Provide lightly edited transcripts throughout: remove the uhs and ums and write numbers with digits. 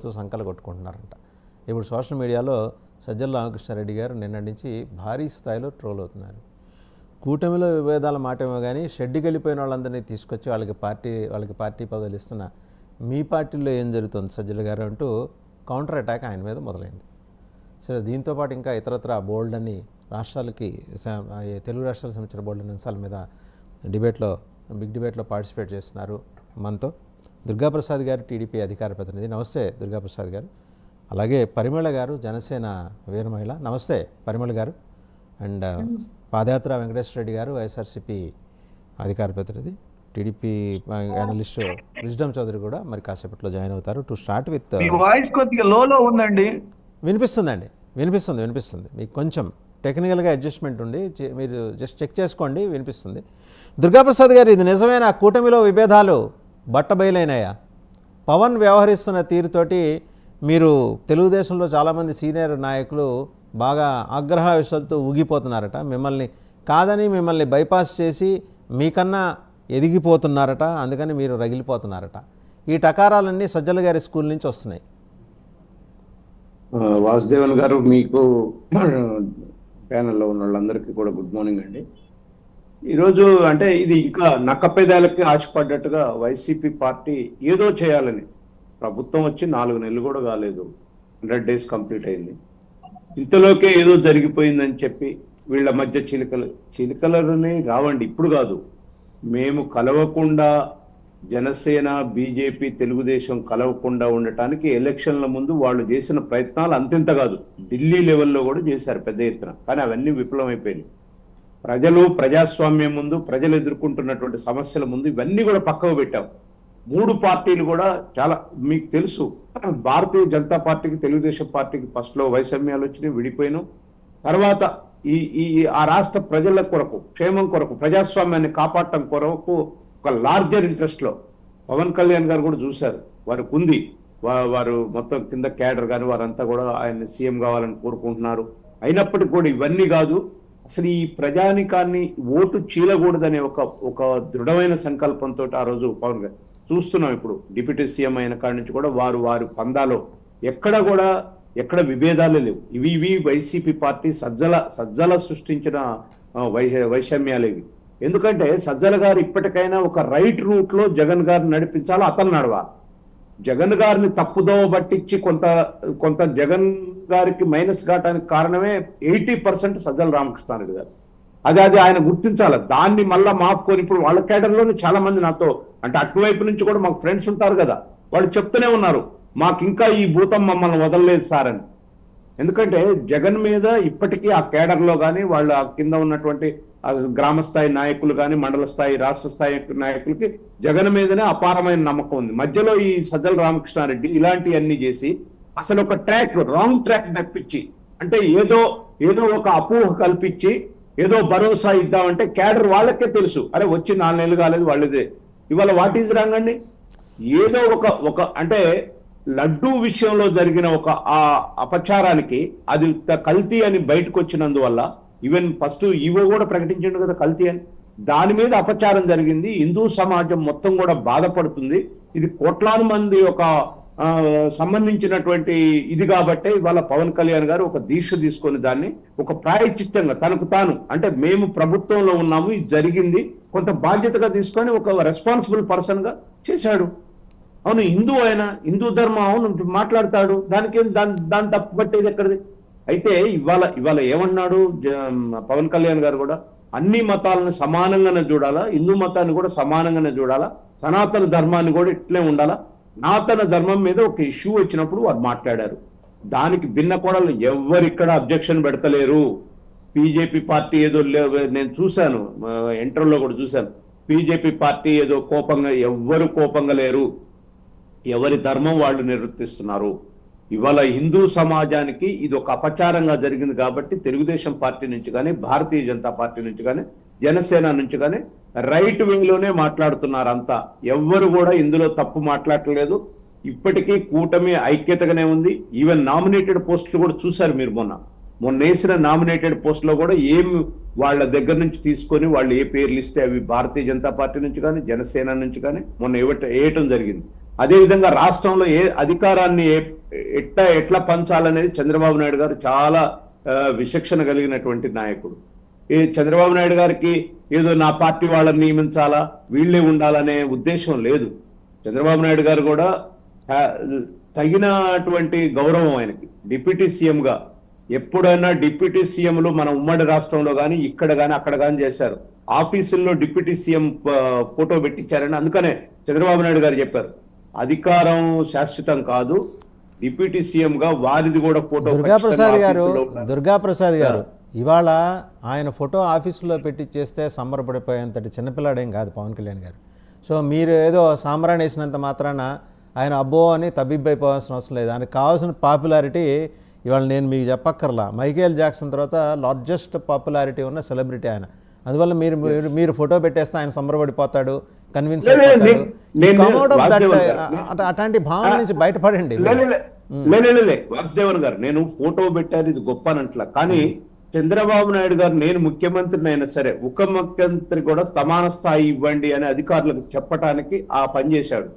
పడుతూ సంకలు కొట్టుకుంటున్నారంట. ఇప్పుడు సోషల్ మీడియాలో సజ్జల రామకృష్ణారెడ్డి గారు నిన్నటి నుంచి భారీ స్థాయిలో ట్రోల్ అవుతున్నారు. కూటమిలో విభేదాల మాటేమో కానీ షెడ్డుకి వెళ్ళిపోయిన వాళ్ళందరినీ తీసుకొచ్చి వాళ్ళకి పార్టీ పదవులు ఇస్తున్న మీ పార్టీలో ఏం జరుగుతుంది సజ్జల గారు అంటూ కౌంటర్ అటాక్ ఆయన మీద మొదలైంది. సరే, దీంతోపాటు ఇంకా ఇతరత్ర బోల్డ్ అని రాష్ట్రాలకి తెలుగు రాష్ట్రాలకు సంబంధించిన బోల్డ్ అనే అంశాల మీద బిగ్ డిబేట్లో పార్టిసిపేట్ చేస్తున్నారు. మనతో దుర్గాప్రసాద్ గారు, టీడీపీ అధికార ప్రతినిధి. నమస్తే దుర్గాప్రసాద్ గారు. అలాగే పరిమళ గారు, జనసేన వీర మహిళ. నమస్తే పరిమళ గారు. అండ్ పాదయాత్ర వెంకటేశ్వర రెడ్డి గారు, వైఎస్ఆర్సీపీ అధికార ప్రతినిధి. టీడీపీ అనలిస్ట్ విజ్డమ్ చౌదరి కూడా మరి కాసేపట్లో జాయిన్ అవుతారు. టు స్టార్ట్ విత్ వాయిస్ కొద్దిగా లోలో ఉందండి. వినిపిస్తుంది. మీకు కొంచెం టెక్నికల్గా అడ్జస్ట్మెంట్ ఉంది, మీరు జస్ట్ చెక్ చేసుకోండి. వినిపిస్తుంది. దుర్గాప్రసాద్ గారు, ఇది నిజమైన కూటమిలో విభేదాలు బట్టబయలైనాయా? పవన్ వ్యవహరిస్తున్న తీరుతోటి మీరు తెలుగుదేశంలో చాలామంది సీనియర్ నాయకులు బాగా ఆగ్రహావేశాలతో ఊగిపోతున్నారట. మిమ్మల్ని బైపాస్ చేసి మీకన్నా ఎదిగిపోతున్నారట. అందుకని మీరు రగిలిపోతున్నారట. ఈ టకారాలన్నీ సజ్జల గారి స్కూల్ నుంచి వస్తున్నాయి. వాసుదేవన్ గారు, మీకు ప్యానెల్లో ఉన్న వాళ్ళందరికీ కూడా గుడ్ మార్నింగ్ అండి. ఈరోజు అంటే ఇది ఇంకా నక్కపేదాలకి ఆశపడ్డట్టుగా వైసీపీ పార్టీ ఏదో చేయాలని, ప్రభుత్వం వచ్చి 4 నెలలు కూడా కాలేదు, 100 days కంప్లీట్ అయింది. ఇంతలోకే ఏదో జరిగిపోయిందని చెప్పి వీళ్ళ మధ్య చిలుకలని రావండి. ఇప్పుడు కాదు, మేము కలవకుండా, జనసేన బీజేపీ తెలుగుదేశం కలవకుండా ఉండటానికి ఎలక్షన్ల ముందు వాళ్ళు చేసిన ప్రయత్నాలు అంతింత కాదు, ఢిల్లీ లెవెల్లో కూడా చేశారు పెద్ద ఎత్తున. కానీ అవన్నీ విఫలమైపోయినాయి. ప్రజాస్వామ్యం ముందు, ప్రజలు ఎదుర్కొంటున్నటువంటి సమస్యల ముందు ఇవన్నీ కూడా పక్కకు పెట్టాం. 3 పార్టీలు కూడా చాలా, మీకు తెలుసు, భారతీయ జనతా పార్టీకి, తెలుగుదేశం పార్టీకి ఫస్ట్లో వైషమ్యాలు వచ్చినాయి, విడిపోయినాం. తర్వాత ఆ రాష్ట్ర ప్రజల కొరకు, క్షేమం కొరకు, ప్రజాస్వామ్యాన్ని కాపాడటం కొరకు ఒక లార్జర్ ఇంట్రెస్ట్ లో పవన్ కళ్యాణ్ గారు కూడా చూశారు. వారికి ఉంది, వారు మొత్తం కింద క్యాడర్ కానీ వారంతా కూడా ఆయన సీఎం కావాలని కోరుకుంటున్నారు. అయినప్పటికీ కూడా ఇవన్నీ కాదు, అసలు ఈ ప్రజానికాన్ని ఓటు చీలకూడదనే ఒక దృఢమైన సంకల్పంతో ఆ రోజు పవన్ గారు చూస్తున్నాం. ఇప్పుడు డిప్యూటీ సీఎం అయిన కాడి నుంచి కూడా వారి పందాలో ఎక్కడ విభేదాలు లేవు. ఇవి వైసీపీ పార్టీ సజ్జల సృష్టించిన వైషమ్యాలు ఇవి. ఎందుకంటే సజ్జల గారు ఇప్పటికైనా ఒక రైట్ రూట్ లో జగన్ గారిని నడిపించాలో అతను నడవాలి. జగన్ గారిని తప్పుదోవ పట్టించి కొంత జగన్ గారికి మైనస్ కావడానికి కారణమే 80% సజ్జల రామకృష్ణారెడ్డి గారు. అది ఆయన గుర్తించాలి. దాన్ని మళ్ళా మాపుకొని ఇప్పుడు వాళ్ళ కేడర్లోనే చాలా మంది నాతో, అంటే అటువైపు నుంచి కూడా మాకు ఫ్రెండ్స్ ఉంటారు కదా, వాళ్ళు చెప్తూనే ఉన్నారు, మాకు ఇంకా ఈ భూతం మమ్మల్ని వదలలేదు సార్ అని. ఎందుకంటే జగన్ మీద ఇప్పటికీ ఆ కేడర్లో కానీ, వాళ్ళ కింద ఉన్నటువంటి గ్రామ స్థాయి నాయకులు కానీ, మండల స్థాయి, రాష్ట్ర స్థాయి నాయకులకి జగన్ మీదనే అపారమైన నమ్మకం ఉంది. మధ్యలో ఈ సజ్జల రామకృష్ణారెడ్డి ఇలాంటివన్నీ చేసి అసలు ఒక రాంగ్ ట్రాక్ తప్పించి, అంటే ఏదో ఒక అపోహ కల్పించి ఏదో భరోసా ఇద్దామంటే కేడర్ వాళ్ళకే తెలుసు, అరే వచ్చి 4 నెలలు కాలేదు వాళ్ళదే. ఇవాళ వాట్ ఈజ్ రాంగ్ అండి? ఏదో ఒక అంటే లడ్డూ విషయంలో జరిగిన ఒక ఆ అపచారానికి అది కల్తీ అని బయటకు వచ్చినందువల్ల, ఈవెన్ ఫస్ట్ ఈవో కూడా ప్రకటించిండు కదా కల్తీ అని, దాని మీద అపచారం జరిగింది. హిందూ సమాజం మొత్తం కూడా బాధపడుతుంది. ఇది కోట్లాది మంది ఒక సంబంధించినటువంటి ఇది కాబట్టే ఇవాళ పవన్ కళ్యాణ్ గారు ఒక దీక్ష తీసుకొని దాన్ని ఒక ప్రాయశ్చిత్తంగా తనకు తాను, అంటే మేము ప్రభుత్వంలో ఉన్నాము, ఇది జరిగింది, కొంత బాధ్యతగా తీసుకొని ఒక రెస్పాన్సిబుల్ పర్సన్ గా చేశాడు. అవును, హిందూ ధర్మం, అవును మాట్లాడతాడు, దాని తప్పు పట్టేది ఎక్కడిది? అయితే ఇవాళ ఏమన్నాడు పవన్ కళ్యాణ్ గారు కూడా, అన్ని మతాలను సమానంగానే చూడాలా, హిందూ మతాన్ని కూడా సమానంగానే చూడాలా, సనాతన ధర్మాన్ని కూడా ఇట్లే ఉండాలా. సనాతన ధర్మం మీద ఒక ఇష్యూ వచ్చినప్పుడు వారు మాట్లాడారు. దానికి భిన్న కోణాలు ఎవరిక్కడ అబ్జెక్షన్ పెడతలేరు. బీజేపీ పార్టీ ఏదో నేను చూశాను, ఇంటర్వ్యూలో కూడా చూశాను, బీజేపీ పార్టీ ఏదో ఎవ్వరు కోపంగా లేరు, ఎవరి ధర్మం వాళ్ళు నిర్వర్తిస్తున్నారు. ఇవాళ హిందూ సమాజానికి ఇది ఒక అపచారంగా జరిగింది కాబట్టి తెలుగుదేశం పార్టీ నుంచి కానీ, భారతీయ జనతా పార్టీ నుంచి కానీ, జనసేన నుంచి కానీ రైట్ వింగ్ లోనే మాట్లాడుతున్నారు అంతా. ఎవ్వరు కూడా ఇందులో తప్పు మాట్లాడలేదు. ఇప్పటికీ కూటమి ఐక్యతగానే ఉంది. ఈవెన్ నామినేటెడ్ పోస్టులు కూడా చూశారు మీరు, మొన్న వేసిన నామినేటెడ్ పోస్టులో కూడా వాళ్ళ దగ్గర నుంచి తీసుకొని వాళ్ళు ఏ పేర్లు ఇస్తే అవి భారతీయ జనతా పార్టీ నుంచి కానీ, జనసేన నుంచి కానీ మొన్న వేయటం జరిగింది. అదేవిధంగా రాష్ట్రంలో ఏ అధికారాన్ని ఎట్లా పంచాలనేది చంద్రబాబు నాయుడు గారు చాలా విచక్షణ కలిగినటువంటి నాయకుడు. ఈ చంద్రబాబు నాయుడు గారికి ఏదో నా పార్టీ వాళ్ళని నియమించాలా, వీళ్ళే ఉండాలనే ఉద్దేశం లేదు. చంద్రబాబు నాయుడు గారు కూడా తగినటువంటి గౌరవం ఆయనకి. డిప్యూటీ సీఎంగా ఎప్పుడైనా డిప్యూటీ సీఎంలు మన ఉమ్మడి రాష్ట్రంలో కానీ ఇక్కడ కానీ అక్కడ కానీ చేశారు. ఆఫీసుల్లో డిప్యూటీ సీఎం ఫోటో పెట్టించారని అందుకనే చంద్రబాబు నాయుడు గారు చెప్పారు, అధికారం శాశ్వతం కాదు, డిప్యూటీ సీఎం గా వారిది కూడా ఫోటో. దుర్గాప్రసాద్ గారు ఇవాళ ఆయన ఫోటో ఆఫీసులో పెట్టించేస్తే సంబరపడిపోయేంతటి చిన్నపిల్లాడేం కాదు పవన్ కళ్యాణ్ గారు. సో మీరు ఏదో సాంబ్రాణి వేసినంత మాత్రాన ఆయన అబ్బో అని తబ్బిబ్బైపోవాల్సిన అవసరం లేదు. ఆయనకు కావాల్సిన పాపులారిటీ ఇవాళ నేను మీకు చెప్పక్కర్లా, మైకేల్ జాక్సన్ తర్వాత లార్జెస్ట్ పాపులారిటీ ఉన్న సెలబ్రిటీ ఆయన. అందువల్ల మీరు ఫోటో పెట్టేస్తే ఆయన సంబరపడిపోతాడు, కన్విన్స్ అయిపోతాడు. అట్లాంటి భావన నుంచి బయటపడండి. వాసుదేవన్ గారు, నేను ఫోటో పెట్టారు ఇది గొప్ప అనంట్లా, కానీ చంద్రబాబు నాయుడు గారు నేను ముఖ్యమంత్రిని అయినా సరే ఉప ముఖ్యమంత్రి కూడా సమాన స్థాయి ఇవ్వండి అని అధికారులకు చెప్పడానికి ఆ పని చేశాడు.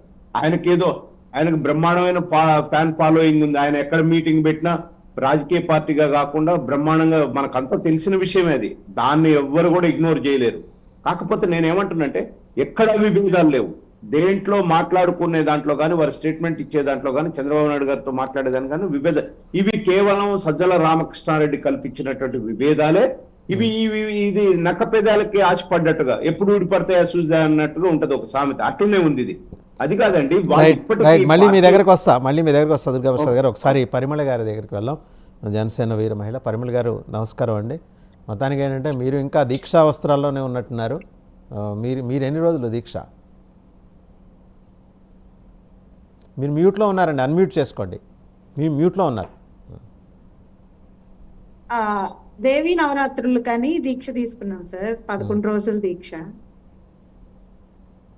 ఆయనకు బ్రహ్మాండమైన ఫ్యాన్ ఫాలోయింగ్ ఉంది. ఆయన ఎక్కడ మీటింగ్ పెట్టినా రాజకీయ పార్టీగా కాకుండా బ్రహ్మాండంగా మనకంతా తెలిసిన విషయమే అది. దాన్ని ఎవ్వరు కూడా ఇగ్నోర్ చేయలేరు. కాకపోతే నేనేమంటున్నంటే ఎక్కడ విభేదాలు లేవు. దేంట్లో మాట్లాడుకునే దాంట్లో కానీ వారి స్టేట్మెంట్ ఇచ్చే దాంట్లో కానీ చంద్రబాబు నాయుడు గారితో మాట్లాడేదాన్ని కానీ ఇవి కేవలం సజ్జల రామకృష్ణారెడ్డి కల్పించినటువంటి విభేదాలే. ఇది నక్కపేదాలకి ఆశపడ్డట్టుగా ఎప్పుడు ఊడిపడతాయా సూజా అన్నట్టుగా ఉంటది ఒక సామెత. అట్లనే ఉంది ఇది. అది కాదండి. మళ్ళీ మీ దగ్గరకు వస్తా దుర్గాప్రసాద్ గారు. ఒకసారి పరిమళ గారి దగ్గరికి వెళ్దాం. జనసేన వీర మహిళ పరిమళ గారు నమస్కారం అండి. మొత్తానికి ఏంటంటే మీరు ఇంకా దీక్షా వస్త్రాల్లోనే ఉన్నట్టున్నారు. మీరు ఎన్ని రోజులు దీక్ష? మీరు మ్యూట్లో ఉన్నారండి, అన్మ్యూట్ చేసుకోండి. మీరు మ్యూట్లో ఉన్నారు. దేవి నవరాత్రులు కానీ దీక్ష తీసుకున్నాం సార్, 11 రోజుల దీక్ష.